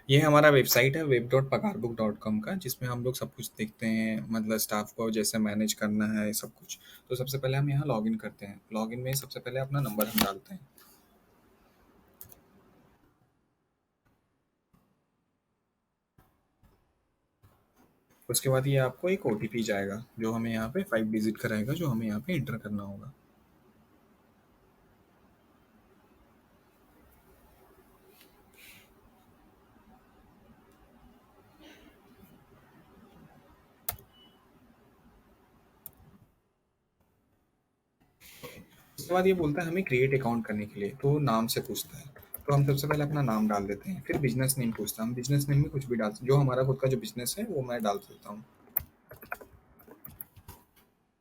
ये हमारा वेबसाइट है web.pagarbook.com का, जिसमें हम लोग सब कुछ देखते हैं, मतलब स्टाफ को जैसे मैनेज करना है सब कुछ। तो सबसे पहले हम यहाँ लॉगिन करते हैं। लॉगिन में सबसे पहले अपना नंबर हम डालते हैं। उसके बाद ये आपको एक ओटीपी जाएगा, जो हमें यहाँ पे 5 डिजिट का रहेगा, जो हमें यहाँ पे एंटर करना होगा। उसके बाद ये बोलता है हमें क्रिएट अकाउंट करने के लिए, तो नाम से पूछता है। तो हम सबसे पहले अपना नाम डाल देते हैं। फिर बिजनेस नेम पूछता है, हम बिजनेस नेम में कुछ भी डाल सकते, जो हमारा खुद का जो बिजनेस है वो मैं डाल देता हूँ।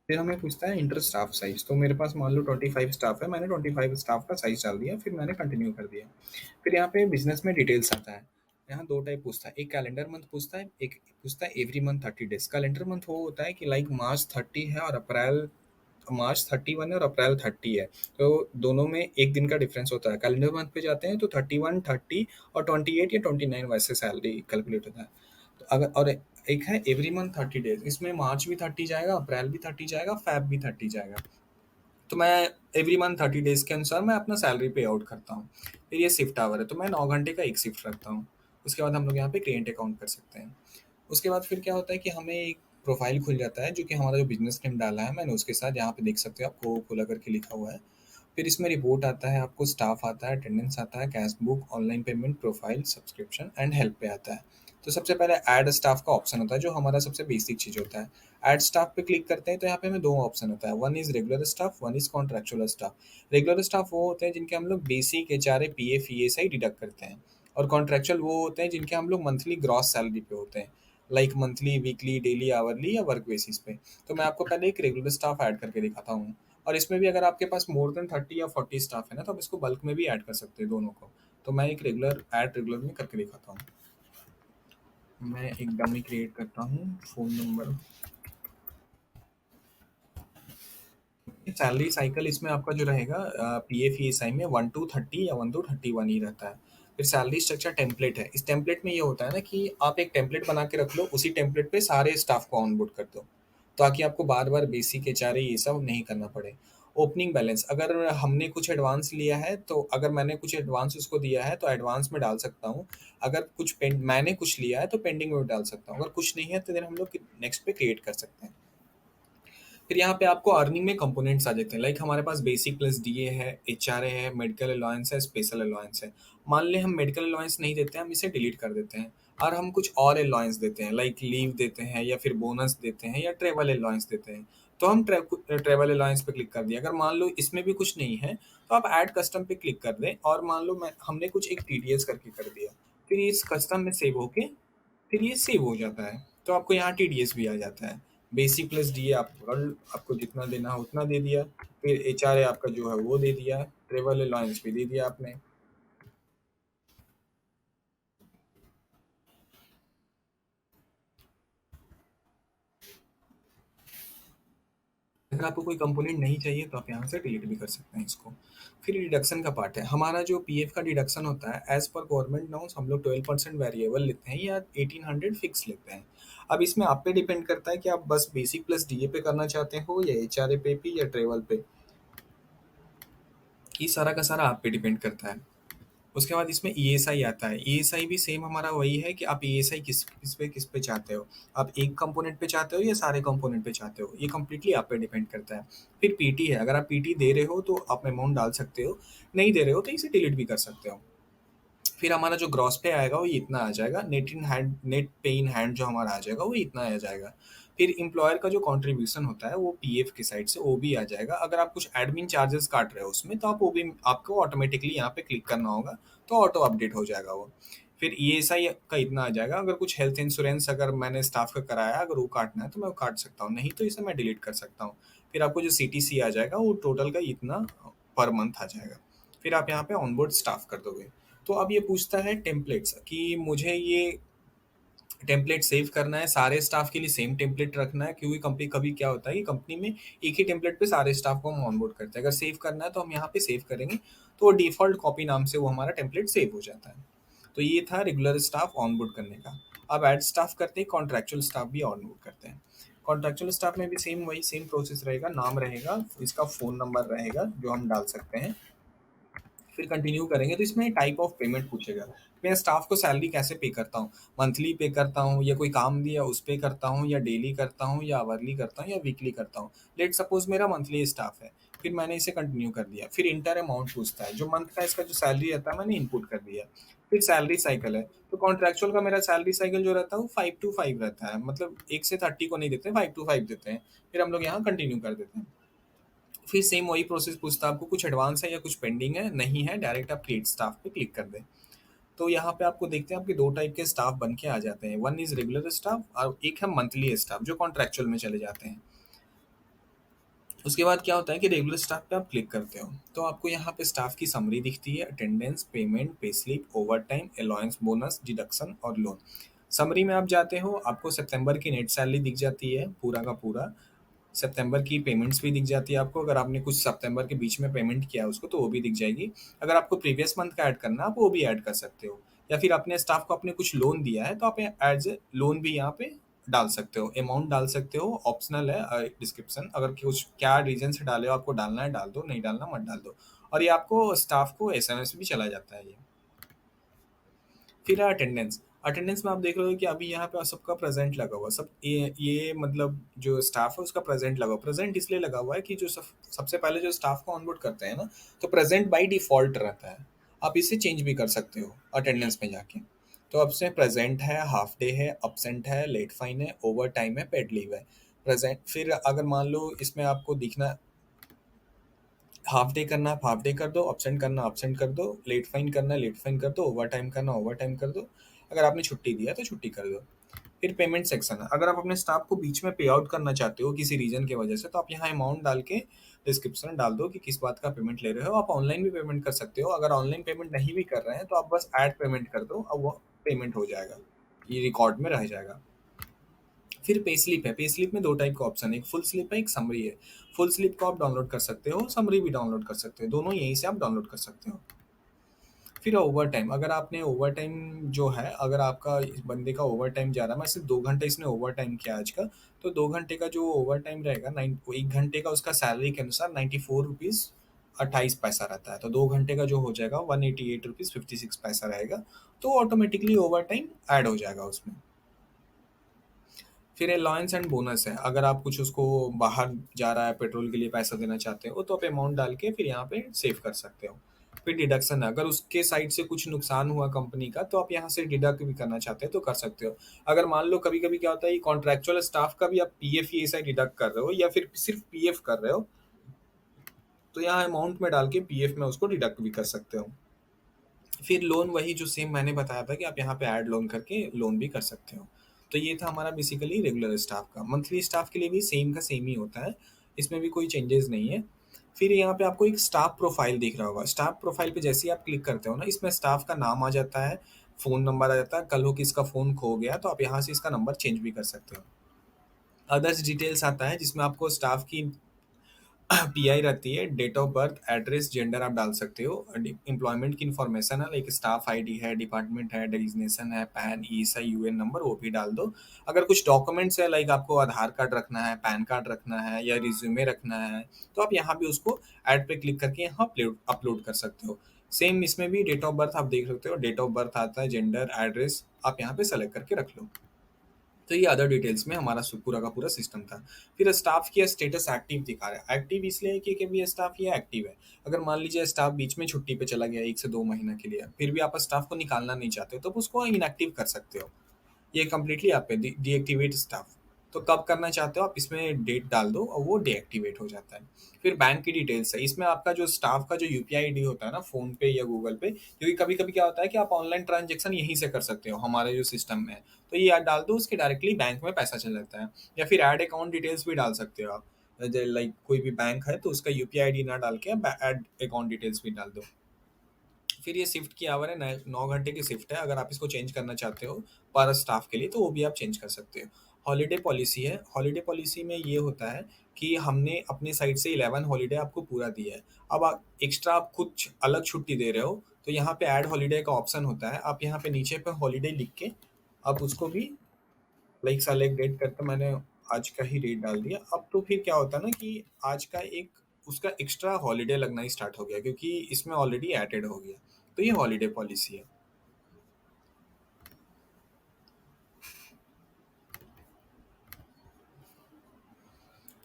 फिर हमें पूछता है इंटर स्टाफ साइज, तो मेरे पास मान लो 25 स्टाफ है, मैंने 25 स्टाफ का साइज डाल दिया, फिर मैंने कंटिन्यू कर दिया। फिर यहाँ पे बिजनेस में डिटेल्स आता है। यहाँ दो टाइप पूछता है, एक कैलेंडर मंथ पूछता है, एक पूछता है every month 30 days. Calendar month वो होता है कि लाइक मार्च 30 है और अप्रैल मार्च 31 है और अप्रैल 30 है, तो दोनों में एक दिन का डिफरेंस होता है। कैलेंडर मंथ पे जाते हैं तो 31, 30 और 28 या 29 वैसे सैलरी कैलकुलेट होता है। तो अगर और एक है एवरी मंथ 30 डेज, इसमें मार्च भी 30 जाएगा, अप्रैल भी 30 जाएगा, फैब भी 30 जाएगा। तो मैं एवरी मंथ 30 डेज के अनुसार मैं अपना सैलरी पे आउट करता हूँ। फिर ये शिफ्ट आवर है, तो मैं 9 घंटे का एक शिफ्ट रखता हूँ। उसके बाद हम लोग यहाँ पे क्रिएट अकाउंट कर सकते हैं। उसके बाद फिर क्या होता है कि हमें एक प्रोफाइल खुल जाता है, जो कि हमारा जो बिजनेस नेम डाला है मैंने उसके साथ, यहाँ पे देख सकते हो आप कोको कोला करके लिखा हुआ है। फिर इसमें रिपोर्ट आता है, आपको स्टाफ आता है, अटेंडेंस आता है, cash book, online payment, profile, subscription and help पे आता है। तो सबसे पहले ऐड स्टाफ का ऑप्शन होता है, जो हमारा सबसे बेसिक चीज़ होता है। ऐड स्टाफ पे क्लिक करते हैं तो यहाँ पे हमें दो ऑप्शन होता है, one is regular staff, one is contractual staff. Regular staff वो होते हैं जिनके हम लोग basic HRA PF ESI deduct करते हैं, और कॉन्ट्रेक्चुअल वो होते हैं जिनके हम लोग मंथली ग्रॉस सैलरी पे होते हैं, like monthly, weekly, daily, hourly या वर्क बेसिस पे। तो मैं आपको पहले एक रेगुलर स्टाफ ऐड करके दिखाता हूँ। और इसमें भी अगर आपके पास मोर देन 30 या 40 स्टाफ है ना, तो आप इसको बल्क में भी ऐड कर सकते हैं दोनों को। तो मैं एक रेगुलर में करके दिखाता हूँ। मैं एक डमी क्रिएट करता हूँ, फ़ोन नंबर। सैलरी साइकिल इसमें आपका जो रहेगा पीएफ ईएसआई में 1 टू 30 या 1 टू 31 ही रहता है। फिर सैलरी स्ट्रक्चर टेम्पलेट है। इस टेम्पलेट में ये होता है ना कि आप एक टेम्पलेट बना के रख लो, उसी टेम्पलेट पे सारे स्टाफ को ऑनबोर्ड कर दो, ताकि आपको बार बार बेसिक एचआरए ये सब नहीं करना पड़े। ओपनिंग बैलेंस, अगर हमने कुछ एडवांस लिया है, तो अगर मैंने कुछ एडवांस उसको दिया है तो एडवांस में डाल सकता हूँ। अगर मैंने कुछ लिया है तो पेंडिंग में डाल सकता हूँ। अगर कुछ नहीं है तो देन हम लोग नेक्स्ट पे क्रिएट कर सकते हैं। फिर यहाँ पे आपको अर्निंग में कंपोनेंट्स आ जाते हैं, लाइक हमारे पास बेसिक प्लस डीए है, एचआरए है, मेडिकल अलाउंस है, स्पेशल अलाउंस है। मान लें हम मेडिकल अलाउंस नहीं देते हैं, हम इसे डिलीट कर देते हैं, और हम कुछ और अलाउंस देते हैं, लाइक लीव देते हैं या फिर बोनस देते हैं या ट्रेवल अलाउंस देते हैं। तो हम ट्रेवल अलाउंस पे क्लिक कर दिया। अगर मान लो इसमें भी कुछ नहीं है, तो आप ऐड कस्टम पे क्लिक कर दें, और मान लो मैं हमने कुछ एक टीडीएस करके कर दिया, फिर इस कस्टम में सेव होके फिर ये सेव हो जाता है। तो आपको यहाँ टीडीएस भी आ जाता है। बेसिक प्लस डी आप आपको जितना देना हो उतना दे दिया। फिर एचआरए आपका जो है वो दे दिया, ट्रेवल अलाउंस भी दे दिया आपने। अगर आपको कोई कंपोनेंट नहीं चाहिए तो आप यहाँ से डिलीट भी कर सकते हैं इसको। फिर डिडक्शन का पार्ट है, हमारा जो पीएफ का डिडक्शन होता है, एज पर गवर्नमेंट नॉर्म्स हम लोग 12% वेरिएबल लेते हैं या 1800 फिक्स लेते हैं। अब इसमें आप पे डिपेंड करता है कि आप बस बेसिक प्लस डीए पे करना चाहते हो या एचआरए पे भी या ट्रेवल पे। ये सारा का सारा आप पे डिपेंड करता है। उसके बाद इसमें ईएसआई आता है। ईएसआई भी सेम हमारा वही है कि आप ईएसआई किस पे चाहते हो। आप एक कंपोनेंट पे चाहते हो या सारे कंपोनेंट पे चाहते हो, ये कंप्लीटली आप पे डिपेंड करता है। फिर पीटी है, अगर आप पीटी दे रहे हो तो आप अमाउंट डाल सकते हो, नहीं दे रहे हो तो इसे डिलीट भी कर सकते हो। फिर हमारा जो ग्रॉस पे आएगा वो इतना आ जाएगा, नेट पे इन हैंड जो हमारा आ जाएगा वो इतना आ जाएगा। फिर एम्प्लॉयर का जो कंट्रीब्यूशन होता है वो पीएफ की साइड से वो भी आ जाएगा। अगर आप कुछ एडमिन चार्जेस काट रहे हो उसमें, तो आप वो भी आपको ऑटोमेटिकली यहाँ पे क्लिक करना होगा, तो ऑटो अपडेट हो जाएगा वो। फिर ईएसआई का इतना आ जाएगा। अगर कुछ हेल्थ इंश्योरेंस अगर मैंने स्टाफ का कराया, अगर वो काटना है तो मैं वो काट सकता हूँ, नहीं तो इसे मैं डिलीट कर सकता हूँ। फिर आपको जो सीटीसी आ जाएगा वो टोटल का इतना पर मंथ आ जाएगा। फिर आप यहाँ पे ऑनबोर्ड स्टाफ कर दोगे। तो अब ये पूछता है टेम्पलेट्स, कि मुझे ये टेम्पलेट सेव करना है, सारे स्टाफ के लिए सेम टेम्पलेट रखना है, क्योंकि कंपनी कभी क्या होता है कि कंपनी में एक ही टेम्पलेट पे सारे स्टाफ को हम ऑनबोर्ड करते हैं। अगर सेव करना है तो हम यहाँ पे सेव करेंगे, तो वो डिफ़ॉल्ट कॉपी नाम से वो हमारा टेम्पलेट सेव हो जाता है। तो ये था रेगुलर स्टाफ ऑनबोर्ड करने का। अब ऐड स्टाफ करते हैं, कॉन्ट्रैक्चुअल स्टाफ भी ऑनबोर्ड करते हैं। कॉन्ट्रैक्चुअल स्टाफ में भी सेम वही सेम प्रोसेस रहेगा, नाम रहेगा, इसका फ़ोन नंबर रहेगा जो हम डाल सकते हैं। फिर कंटिन्यू करेंगे तो इसमें टाइप ऑफ पेमेंट पूछेगा। मैं स्टाफ को सैलरी कैसे पे करता हूँ? मंथली पे करता हूँ, या कोई काम दिया उस पे करता हूँ, या डेली करता हूँ, या आवरली करता हूँ, या वीकली करता हूँ। लेट सपोज मेरा मंथली स्टाफ है, फिर मैंने इसे कंटिन्यू कर दिया। फिर इंटर अमाउंट पूछता है, जो मंथ का इसका जो सैलरी रहता है मैंने इनपुट कर दिया। फिर सैलरी साइकिल है, तो कॉन्ट्रैक्चुअल का मेरा सैलरी साइकिल जो रहता है वो 5 to 5 रहता है, मतलब 1 से 30 को नहीं देते, 5 to 5 देते हैं। फिर हम लोग यहाँ कंटिन्यू कर देते हैं। फिर सेम वही प्रोसेस पूछता है आपको कुछ एडवांस है या कुछ पेंडिंग है, नहीं है डायरेक्ट आप क्रिएट स्टाफ पे क्लिक कर दें। तो यहाँ पे आपको देखते हैं आपके दो टाइप के स्टाफ बन के आ जाते हैं, वन इज रेगुलर स्टाफ और एक है मंथली स्टाफ जो कॉन्ट्रैक्चुअल में चले जाते हैं। उसके बाद क्या होता है कि रेगुलर स्टाफ पे आप क्लिक करते हो तो आपको यहाँ पे स्टाफ की समरी दिखती है, attendance, payment, pay slip, over time, allowance, bonus, deduction और लोन। समरी में आप जाते हो, आपको सितंबर की नेट सैलरी दिख जाती है पूरा का पूरा। सितंबर की पेमेंट्स भी दिख जाती है आपको, अगर आपने कुछ सितंबर के बीच में पेमेंट किया है उसको तो वो भी दिख जाएगी। अगर आपको प्रीवियस मंथ का ऐड करना है आप वो भी ऐड कर सकते हो, या फिर अपने स्टाफ को आपने कुछ लोन दिया है तो आप एज ए लोन भी यहाँ पे डाल सकते हो, अमाउंट डाल सकते हो, ऑप्शनल है डिस्क्रिप्शन, अगर कुछ क्या रीजन से डाले हो, आपको डालना है डाल दो, नहीं डालना मत डाल दो। और ये आपको स्टाफ को एसएमएस भी चला जाता है ये। फिर है अटेंडेंस। अटेंडेंस में आप देख रहे हो कि अभी यहाँ पे सबका प्रेजेंट लगा हुआ, सब ये मतलब जो स्टाफ है उसका प्रेजेंट लगा हुआ। प्रेजेंट इसलिए लगा हुआ है कि जो सबसे पहले जो स्टाफ को ऑनबोर्ड करते हैं ना, तो प्रेजेंट बाय डिफॉल्ट रहता है। आप इसे चेंज भी कर सकते हो अटेंडेंस में जाके। तो अब से प्रेजेंट है, हाफ डे है, अपसेंट है, लेट फाइन है, ओवर टाइम है, पेड लीव है। प्रेजेंट फिर अगर मान लो इसमें आपको दिखना, हाफ डे करना आप हाफ डे कर दो, अपसेंट करना अपसेंट कर दो, लेट फाइन करना लेट फाइन कर दो, ओवर टाइम करना ओवर टाइम कर दो, अगर आपने छुट्टी दिया तो छुट्टी कर दो। फिर पेमेंट सेक्शन है, अगर आप अपने स्टाफ को बीच में पे आउट करना चाहते हो किसी रीजन की वजह से तो आप यहाँ अमाउंट डाल के डिस्क्रिप्शन डाल दो कि किस बात का पेमेंट ले रहे हो। आप ऑनलाइन भी पेमेंट कर सकते हो, अगर ऑनलाइन पेमेंट नहीं भी कर रहे हैं तो आप बस ऐड पेमेंट कर दो, अब वो पेमेंट हो जाएगा, ये रिकॉर्ड में रह जाएगा। फिर पे स्लिप है, पे स्लिप में दो टाइप का ऑप्शन है, एक फुल स्लिप है एक समरी है। फुल स्लिप को आप डाउनलोड कर सकते हो, समरी भी डाउनलोड कर सकते हो, दोनों यहीं से आप डाउनलोड कर सकते हो। फिर ओवर टाइम, अगर आपने ओवर टाइम जो है, अगर आपका इस बंदे का ओवर टाइम जा रहा है, मैं सिर्फ 2 घंटे इसने ओवर टाइम किया आज का, तो 2 घंटे का जो ओवर टाइम रहेगा, 1 घंटे का उसका सैलरी के अनुसार 94 रुपीज़ 28 पैसा रहता है, तो 2 घंटे का जो हो जाएगा 188 रुपीज़ 56 पैसा रहेगा। तो ऑटोमेटिकली ओवर टाइम ऐड हो जाएगा उसमें। फिर अलाउंस एंड बोनस है, अगर आप कुछ उसको बाहर जा रहा है पेट्रोल के लिए पैसा देना चाहते हो तो आप अमाउंट डाल के फिर यहाँ पे सेव कर सकते हो। फिर डिडक्शन है, अगर उसके साइड से कुछ नुकसान हुआ कंपनी का तो आप यहाँ से डिडक्ट भी करना चाहते हो तो कर सकते हो। अगर मान लो कभी कभी क्या होता है कॉन्ट्रैक्चुअल स्टाफ का भी आप पीएफ ये ऐसा डिडक्ट कर रहे हो या फिर सिर्फ पीएफ कर रहे हो, तो यहाँ अमाउंट में डाल के पीएफ में उसको डिडक्ट भी कर सकते हो। फिर लोन वही जो सेम मैंने बताया था कि आप यहाँ पे ऐड लोन करके लोन भी कर सकते हो। तो ये था हमारा बेसिकली रेगुलर स्टाफ का। मंथली स्टाफ के लिए भी सेम का सेम ही होता है, इसमें भी कोई चेंजेस नहीं है। फिर यहाँ पे आपको एक स्टाफ प्रोफाइल दिख रहा होगा, स्टाफ प्रोफाइल पे जैसे ही आप क्लिक करते हो ना, इसमें स्टाफ का नाम आ जाता है, फ़ोन नंबर आ जाता है, कल हो किसका फ़ोन खो गया तो आप यहाँ से इसका नंबर चेंज भी कर सकते हो। अदर्स डिटेल्स आता है जिसमें आपको स्टाफ की पीआई रहती है, date of birth, address, gender आप डाल सकते हो। एम्प्लॉयमेंट की इन्फॉर्मेशन है, लाइक स्टाफ आईडी है, डिपार्टमेंट है, डेजिग्नेशन है, पैन, ईएसआई, यूएन नंबर वो भी डाल दो। अगर कुछ डॉक्यूमेंट्स है, लाइक आपको आधार कार्ड रखना है, पैन कार्ड रखना है, या रिज्यूमे रखना है, तो आप यहाँ भी उसको ऐड पे क्लिक करके यहाँ अपलोड अपलोड कर सकते हो। सेम इसमें भी डेट ऑफ बर्थ आप देख सकते हो, डेट ऑफ बर्थ आता है, जेंडर, एड्रेस आप यहाँ पे सेलेक्ट करके रख लो। तो ये अदर डिटेल्स में हमारा पूरा का पूरा सिस्टम था। फिर स्टाफ की स्टेटस एक्टिव दिखा रहा है, एक्टिव इसलिए कि भी स्टाफ ये एक्टिव है। अगर मान लीजिए स्टाफ बीच में छुट्टी पे चला गया 1 से 2 महीना के लिए, फिर भी आप स्टाफ को निकालना नहीं चाहते हो तो उसको इनएक्टिव कर सकते हो। ये कंप्लीटली आप पे डीएक्टिवेट स्टाफ। तो कब करना चाहते हो आप इसमें डेट डाल दो और वो डीएक्टिवेट हो जाता है। फिर बैंक की डिटेल्स है, इसमें आपका जो स्टाफ का जो यूपीआई आईडी होता है ना फ़ोन पे या गूगल पे, क्योंकि कभी कभी क्या होता है कि आप ऑनलाइन ट्रांजेक्शन यहीं से कर सकते हो हमारे जो सिस्टम में है, तो ये डाल दो, उसके डायरेक्टली बैंक में पैसा चल जाता है। या फिर ऐड अकाउंट डिटेल्स भी डाल सकते हो आप, लाइक कोई भी बैंक है तो उसका यूपीआई आईडी ना डाल के आप ऐड अकाउंट डिटेल्स भी डाल दो। फिर ये शिफ्ट की आवर है, 9 घंटे की शिफ्ट है, अगर आप इसको चेंज करना चाहते हो पर स्टाफ के लिए तो वो भी आप चेंज कर सकते हो। हॉलीडे पॉलिसी है, हॉलीडे पॉलिसी में ये होता है कि हमने अपने साइड से 11 हॉलीडे आपको पूरा दिया है। अब आप एक्स्ट्रा आप कुछ अलग छुट्टी दे रहे हो तो यहाँ पे ऐड हॉलीडे का ऑप्शन होता है, आप यहाँ पे नीचे पे हॉलीडे लिख के आप उसको भी लाइक सेलेक्ट डेट करके मैंने आज का ही डेट डाल दिया। अब तो फिर क्या होता है ना कि आज का एक उसका एक्स्ट्रा हॉलीडे लगना ही स्टार्ट हो गया, क्योंकि इसमें ऑलरेडी एडेड हो गया। तो ये हॉलीडे पॉलिसी है।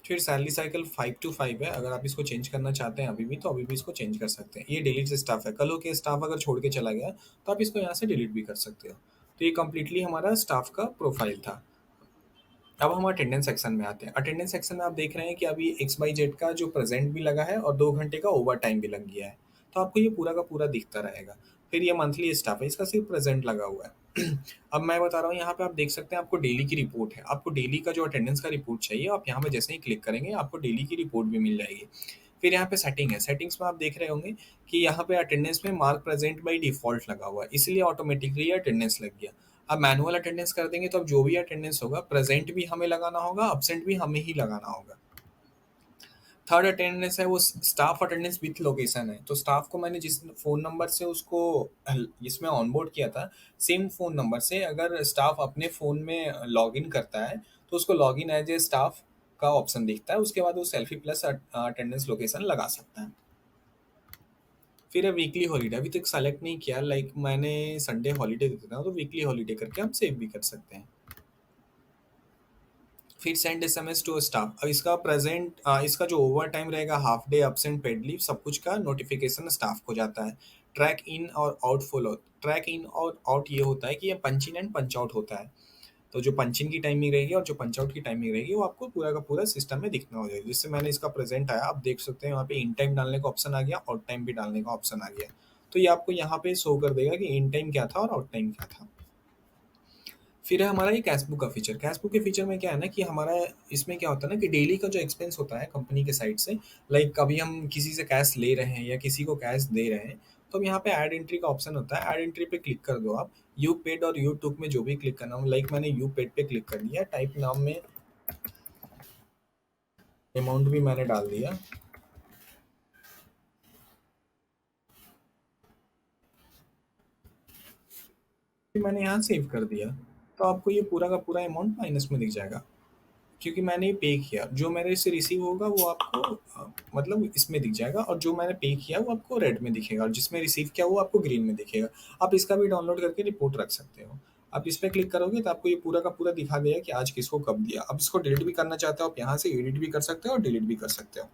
फिर सैलरी साइकिल 5 to 5 है, अगर आप इसको चेंज करना चाहते हैं अभी भी तो अभी भी इसको चेंज कर सकते हैं। ये डिलीट स्टाफ है, कल हो के स्टाफ अगर छोड़ के चला गया तो आप इसको यहाँ से डिलीट भी कर सकते हो। तो ये कंप्लीटली हमारा स्टाफ का प्रोफाइल था। अब हम अटेंडेंस सेक्शन में आते हैं। अटेंडेंस सेक्शन में आप देख रहे हैं कि अभी एक्स वाई जेड का जो प्रेजेंट भी लगा है और 2 घंटे का ओवर टाइम भी लग गया है। तो आपको ये पूरा का पूरा दिखता रहेगा। फिर ये मंथली स्टाफ है, इसका सिर्फ प्रेजेंट लगा हुआ है। अब मैं बता रहा हूँ, यहाँ पे आप देख सकते हैं आपको डेली की रिपोर्ट है। आपको डेली का जो अटेंडेंस का रिपोर्ट चाहिए, आप यहाँ पे जैसे ही क्लिक करेंगे आपको डेली की रिपोर्ट भी मिल जाएगी। फिर यहाँ पे सेटिंग है, सेटिंग्स में आप देख रहे होंगे कि यहाँ पे अटेंडेंस में मार्क प्रेजेंट बाई डिफॉल्ट लगा हुआ है, इसलिए ऑटोमेटिकली अटेंडेंस लग गया। अब मैनुअल अटेंडेंस कर देंगे तो अब जो भी अटेंडेंस होगा, प्रेजेंट भी हमें लगाना होगा, अब्सेंट भी हमें ही लगाना होगा। थर्ड अटेंडेंस है वो स्टाफ अटेंडेंस विथ लोकेशन है। तो स्टाफ को मैंने जिस फ़ोन नंबर से उसको इसमें ऑनबोर्ड किया था, सेम फ़ोन नंबर से अगर स्टाफ अपने फ़ोन में लॉगिन करता है तो उसको लॉगिन एज ए स्टाफ का ऑप्शन दिखता है। उसके बाद वो सेल्फी प्लस अटेंडेंस लोकेशन लगा सकता है। फिर है वीकली हॉलीडे, अभी तक सेलेक्ट नहीं किया, लाइक मैंने संडे हॉलीडे दे देता हूँ तो वीकली हॉलीडे करके हम सेव भी कर सकते हैं। फिर सेंड एसएमएस टू स्टाफ। अब इसका प्रेजेंट इसका जो ओवर टाइम रहेगा, half day, absent, paid leave, सब कुछ का नोटिफिकेशन स्टाफ को जाता है। ट्रैक इन और आउट फॉलो। ट्रैक इन और आउट ये होता है कि ये पंच इन एंड पंच आउट होता है। तो जो पंच इन की टाइमिंग रहेगी और जो पंच आउट की टाइमिंग रहेगी वो आपको पूरा का पूरा सिस्टम में दिखना हो जाएगा। जिससे मैंने इसका प्रेजेंट आया, आप देख सकते हैं यहाँ पे इन टाइम डालने का ऑप्शन आ गया, आउट टाइम भी डालने का ऑप्शन आ गया। तो ये आपको यहाँ पे शो कर देगा कि इन टाइम क्या था और आउट टाइम क्या था। फिर है हमारा ये कैशबुक का फीचर। कैशबुक के फीचर में क्या है ना कि हमारा इसमें क्या होता है ना कि डेली का जो एक्सपेंस होता है कंपनी के साइड से, लाइक अभी हम किसी से कैश ले रहे हैं या किसी को कैश दे रहे हैं, तो अब यहाँ पे ऐड एंट्री का ऑप्शन होता है। ऐड एंट्री पे क्लिक कर दो आप। यू पेड और यू टुक में जो भी क्लिक करना हो, लाइक मैंने यू पेड पे क्लिक कर दिया, टाइप नाम में अमाउंट भी मैंने डाल दिया, फिर मैंने यहाँ सेव कर दिया। तो आपको ये पूरा का पूरा अमाउंट माइनस में दिख जाएगा, क्योंकि मैंने ये पे किया। जो मेरे से रिसीव होगा वो आपको मतलब इसमें दिख जाएगा, और जो मैंने पे किया वो आपको रेड में दिखेगा, और जिसमें रिसीव किया वो आपको ग्रीन में दिखेगा। आप इसका भी डाउनलोड करके रिपोर्ट रख सकते हो। आप इस पे क्लिक करोगे तो आपको ये पूरा का पूरा दिखा देगा कि आज किसको कब दिया। अब इसको डिलीट भी करना चाहते हो आप यहाँ से एडिट भी कर सकते हो और डिलीट भी कर सकते हो।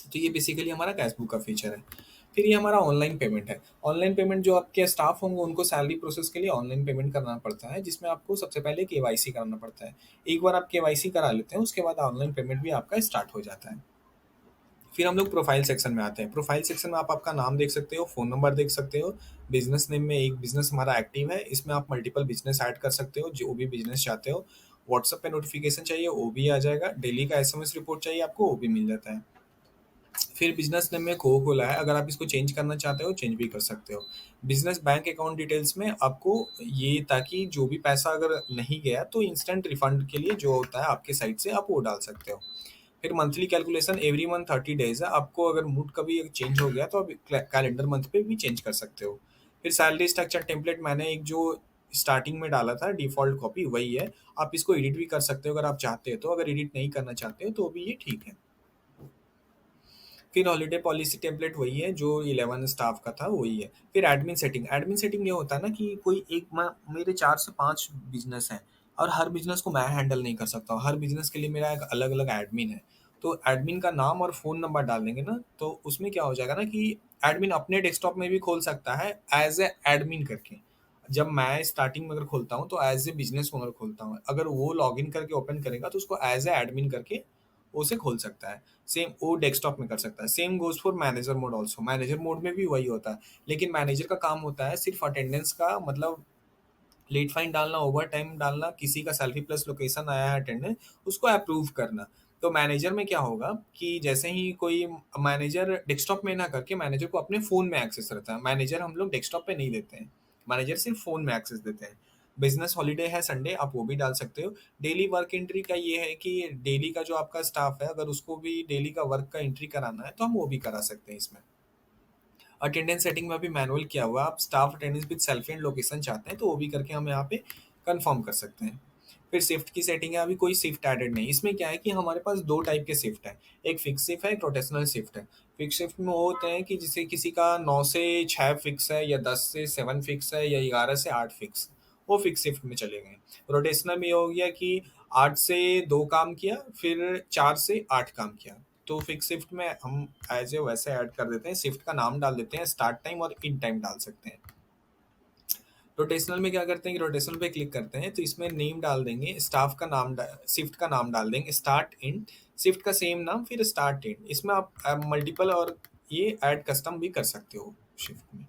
तो ये बेसिकली हमारा कैशबुक का फीचर है। फिर ये हमारा ऑनलाइन पेमेंट है। ऑनलाइन पेमेंट जो आपके स्टाफ होंगे उनको सैलरी प्रोसेस के लिए ऑनलाइन पेमेंट करना पड़ता है, जिसमें आपको सबसे पहले केवाईसी कराना पड़ता है। एक बार आप केवाईसी करा लेते हैं उसके बाद ऑनलाइन पेमेंट भी आपका स्टार्ट हो जाता है। फिर हम लोग प्रोफाइल सेक्शन में आते हैं। प्रोफाइल सेक्शन में आप आपका नाम देख सकते हो, फ़ोन नंबर देख सकते हो। बिजनेस नेम में एक बिजनेस हमारा एक्टिव है, इसमें आप मल्टीपल बिजनेस ऐड कर सकते हो जो भी बिजनेस चाहते हो। व्हाट्सएप पे नोटिफिकेशन चाहिए वो भी आ जाएगा। डेली का एसएमएस रिपोर्ट चाहिए आपको वो भी मिल जाता है। फिर बिजनेस नेम में कोको कोला है, अगर आप इसको चेंज करना चाहते हो चेंज भी कर सकते हो। बिजनेस बैंक अकाउंट डिटेल्स में आपको ये, ताकि जो भी पैसा अगर नहीं गया तो इंस्टेंट रिफंड के लिए जो होता है आपके साइड से आप वो डाल सकते हो। फिर monthly calculation every month 30 days है, आपको अगर मूड कभी चेंज हो गया तो आप कैलेंडर मंथ पे भी चेंज कर सकते हो। फिर सैलरी स्ट्रक्चर टेम्पलेट मैंने एक जो स्टार्टिंग में डाला था डिफ़ॉल्ट कॉपी वही है। आप इसको एडिट भी कर सकते हो अगर आप चाहते हो तो, अगर एडिट नहीं करना चाहते हो तो भी ये ठीक है। फिर हॉलिडे पॉलिसी टेम्पलेट वही है जो 11 स्टाफ का था वही है। फिर एडमिन सेटिंग। एडमिन सेटिंग ये होता है ना कि कोई एक मेरे 4 से 5 बिजनेस हैं और हर बिजनेस को मैं हैंडल नहीं कर सकता हूँ। हर बिजनेस के लिए मेरा एक अलग अलग एडमिन है। तो एडमिन का नाम और फ़ोन नंबर डाल देंगे ना तो उसमें क्या हो जाएगा ना कि एडमिन अपने डेस्कटॉप में भी खोल सकता है एज ए एडमिन करके। जब मैं स्टार्टिंग में अगर खोलता हूँ तो एज ए बिजनेस ओनर खोलता हूँ, अगर वो लॉगिन करके ओपन करेगा तो उसको एज ए एडमिन करके उसे खोल सकता है। सेम वो डेस्कटॉप में कर सकता है। Same goes for manager mode also. Manager mode में भी वही होता है, लेकिन मैनेजर का काम होता है सिर्फ़ अटेंडेंस का, मतलब लेट फाइन डालना, ओवरटाइम डालना, किसी का सैलरी प्लस लोकेशन आया है अटेंडेंस, उसको अप्रूव करना। तो मैनेजर में क्या होगा कि जैसे ही कोई मैनेजर डेस्कटॉप में ना करके मैनेजर को अपने फ़ोन में एक्सेस रहता है। मैनेजर हम लोग डेस्कटॉप पे नहीं देते हैं, मैनेजर सिर्फ फ़ोन में एक्सेस देते हैं। बिजनेस हॉलीडे है संडे, आप वो भी डाल सकते हो। डेली वर्क एंट्री का ये है कि डेली का जो आपका स्टाफ है अगर उसको भी डेली का वर्क का एंट्री कराना है तो हम वो भी करा सकते हैं इसमें। अटेंडेंस सेटिंग में अभी मैनुअल किया हुआ है, आप staff attendance with selfie and location चाहते हैं तो वो भी करके हम यहाँ पे कंफर्म कर सकते हैं। फिर शिफ्ट की सेटिंग है, अभी कोई शिफ्ट एडेड नहीं। इसमें क्या है कि हमारे पास 2 टाइप के शिफ्ट हैं, एक फिक्स शिफ्ट है, एक रोटेशनल शिफ्ट है। फिक्स शिफ्ट में वो होते हैं कि जैसे किसी का 9 से 6 फिक्स है या 10 से 7 फिक्स है या 11 से 8 फिक्स, वो फिक्स शिफ्ट में चले गए। रोटेशनल में ये हो गया कि 8 से 2 काम किया, फिर 4 से 8 काम किया। तो फिक्स शिफ्ट में हम एज़ ए वैसे ऐड कर देते हैं, शिफ्ट का नाम डाल देते हैं, स्टार्ट टाइम और एंड टाइम डाल सकते हैं। रोटेशनल में क्या करते हैं कि रोटेशनल पे क्लिक करते हैं तो इसमें नेम डाल देंगे, स्टाफ का नाम शिफ्ट का नाम डाल देंगे, स्टार्ट एंड, शिफ्ट का सेम नाम, फिर स्टार्ट एंड। इसमें आप मल्टीपल और ये ऐड कस्टम भी कर सकते हो शिफ्ट में।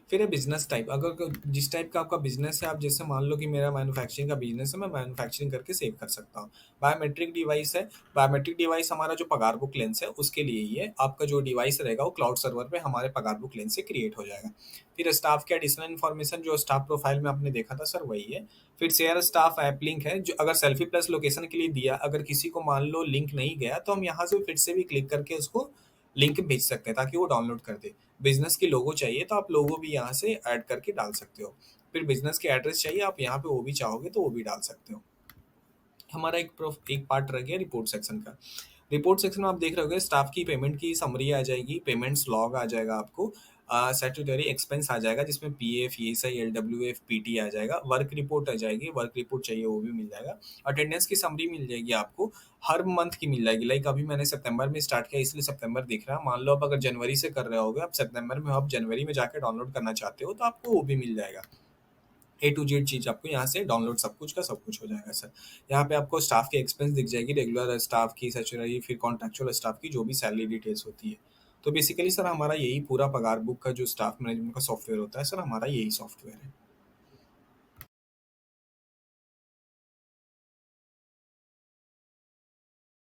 फिर है बिजनेस टाइप, अगर जिस टाइप का आपका बिजनेस है, आप जैसे मान लो कि मेरा मैन्युफैक्चरिंग का बिजनेस है, मैं मैन्युफैक्चरिंग करके सेव कर सकता हूँ। बायोमेट्रिक डिवाइस है, बायोमेट्रिक डिवाइस हमारा जो पगार बुक लेंस है उसके लिए ही है। आपका जो डिवाइस रहेगा वो क्लाउड सर्वर पे हमारे पगार बुक लेंस से क्रिएट हो जाएगा। फिर स्टाफ के एडिशनल इन्फॉर्मेशन जो स्टाफ प्रोफाइल में आपने देखा था सर वही है। फिर शेयर स्टाफ ऐप लिंक है, जो अगर सेल्फी प्लस लोकेशन के लिए दिया, अगर किसी को मान लो लिंक नहीं गया तो हम यहाँ से फिर से भी क्लिक करके उसको लिंक भेज सकते हैं ताकि वो डाउनलोड कर दे। बिज़नेस की लोगो चाहिए तो आप लोगो भी यहाँ से ऐड करके डाल सकते हो। फिर बिज़नेस की एड्रेस चाहिए, आप यहाँ पे वो भी चाहोगे तो वो भी डाल सकते हो। हमारा एक पार्ट रह गया रिपोर्ट सेक्शन का। रिपोर्ट सेक्शन में आप देख रहे होगे स्टाफ की पेमेंट की समरी आ जाएगी, पेमेंट्स लॉग आ जाएगा आपको, स्टैट्यूटरी एक्सपेंस आ जाएगा जिसमें पीएफ, ईएसआई, एलडब्ल्यूएफ, पीटी आ जाएगा, वर्क रिपोर्ट आ जाएगी, वर्क रिपोर्ट चाहिए वो भी मिल जाएगा, अटेंडेंस की समरी मिल जाएगी आपको, हर मंथ की मिल जाएगी। लाइक अभी मैंने सितंबर में स्टार्ट किया इसलिए सितंबर दिख रहा है। मान लो आप अगर जनवरी से कर रहे होगे, आप सितंबर में, आप जनवरी में जाके डाउनलोड करना चाहते हो तो आपको वो भी मिल जाएगा। ए टू जेड चीज़ आपको यहाँ से डाउनलोड सब कुछ का सब कुछ हो जाएगा सर। यहाँ पे आपको स्टाफ की एक्सपेंस दिख जाएगी, रेगुलर स्टाफ की, स्टैट्यूटरी, फिर कॉन्ट्रैक्चुअल स्टाफ की जो भी सैलरी डिटेल्स होती है। तो बेसिकली सर हमारा यही पूरा पगार बुक का जो स्टाफ मैनेजमेंट का सॉफ्टवेयर होता है सर, हमारा यही सॉफ्टवेयर है।